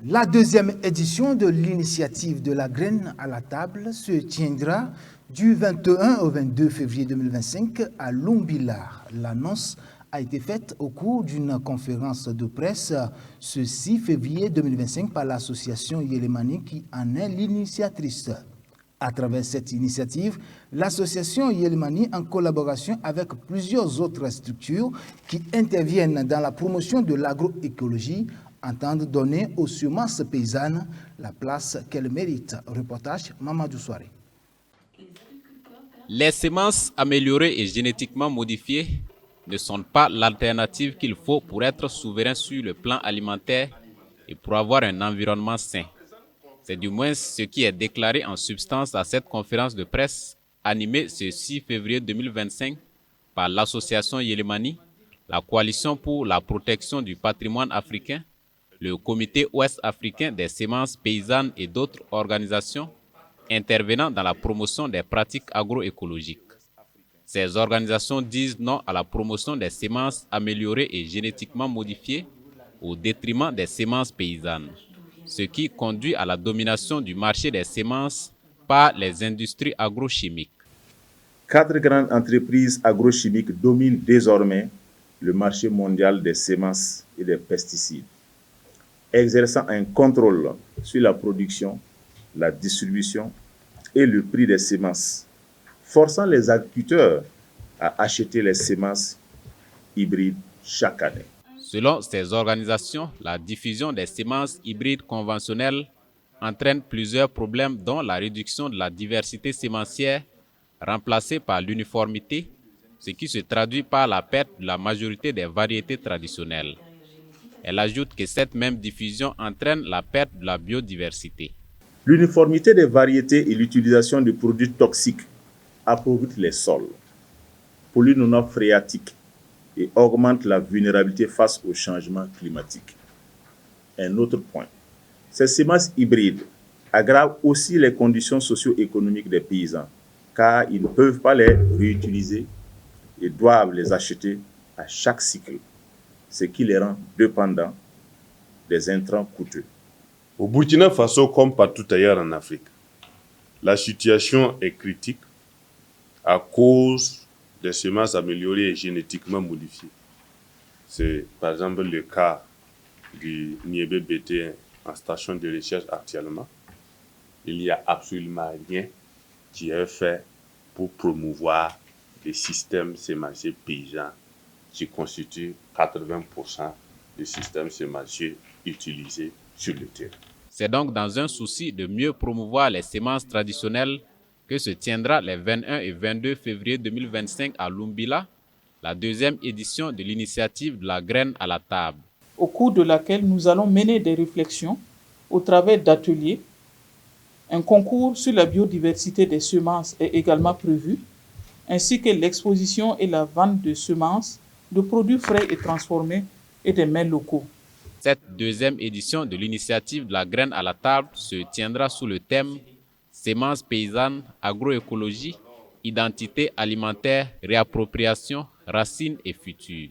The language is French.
La deuxième édition de l'initiative de la graine à la table se tiendra du 21 au 22 février 2025 à Lumbilar. L'annonce a été faite au cours d'une conférence de presse ce 6 février 2025 par l'association Yelemani qui en est l'initiatrice. À travers cette initiative, l'association Yelemani, en collaboration avec plusieurs autres structures qui interviennent dans la promotion de l'agroécologie, entendent donner aux semences paysannes la place qu'elles méritent. Reportage Mamadou Soare. Les semences améliorées et génétiquement modifiées ne sont pas l'alternative qu'il faut pour être souverain sur le plan alimentaire et pour avoir un environnement sain. C'est du moins ce qui est déclaré en substance à cette conférence de presse animée ce 6 février 2025 par l'association Yelemani, la Coalition pour la protection du patrimoine africain, le Comité ouest-africain des semences paysannes et d'autres organisations intervenant dans la promotion des pratiques agroécologiques. Ces organisations disent non à la promotion des semences améliorées et génétiquement modifiées au détriment des semences paysannes, ce qui conduit à la domination du marché des semences par les industries agrochimiques. 4 grandes entreprises agrochimiques dominent désormais le marché mondial des semences et des pesticides, exerçant un contrôle sur la production, la distribution et le prix des semences, forçant les agriculteurs à acheter les semences hybrides chaque année. Selon ces organisations, la diffusion des semences hybrides conventionnelles entraîne plusieurs problèmes dont la réduction de la diversité sémencière remplacée par l'uniformité, ce qui se traduit par la perte de la majorité des variétés traditionnelles. Elle ajoute que cette même diffusion entraîne la perte de la biodiversité. L'uniformité des variétés et l'utilisation de produits toxiques appauvrit les sols, pollue nos nappes phréatiques et augmente la vulnérabilité face au changement climatique. Un autre point, ces semences hybrides aggravent aussi les conditions socio-économiques des paysans, car ils ne peuvent pas les réutiliser et doivent les acheter à chaque cycle, ce qui les rend dépendants des intrants coûteux. Au Burkina Faso, comme partout ailleurs en Afrique, la situation est critique à cause des semences améliorées et génétiquement modifiées. C'est par exemple le cas du Niébé BT en station de recherche actuellement. Il n'y a absolument rien qui est fait pour promouvoir les systèmes sémenciers paysans qui constituent 80% des systèmes sémenciers utilisés sur le terrain. C'est donc dans un souci de mieux promouvoir les semences traditionnelles que se tiendra les 21 et 22 février 2025 à Lumbila, la deuxième édition de l'initiative de la graine à la table. Au cours de laquelle nous allons mener des réflexions au travers d'ateliers. Un concours sur la biodiversité des semences est également prévu, ainsi que l'exposition et la vente de semences, de produits frais et transformés et des mets locaux. Cette deuxième édition de l'initiative de la graine à la table se tiendra sous le thème Semences paysannes, agroécologie, identité alimentaire, réappropriation, racines et futur.